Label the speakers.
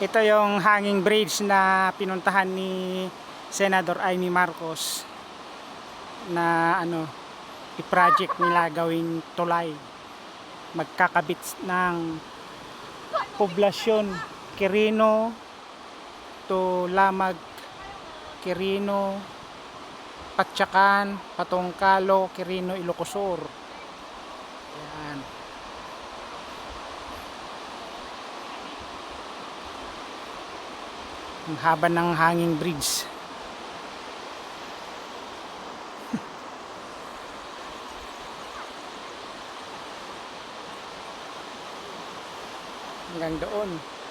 Speaker 1: Ito yung hanging bridge na pinuntahan ni Senador Amy Marcos na i-project nila gawing tulay. Magkakabit ng poblasyon Quirino to Lamag, Quirino, Patyakan, Patongkalo, Quirino, Ilocosur. Yan. Ang haba ng hanging bridge. Hanggang doon.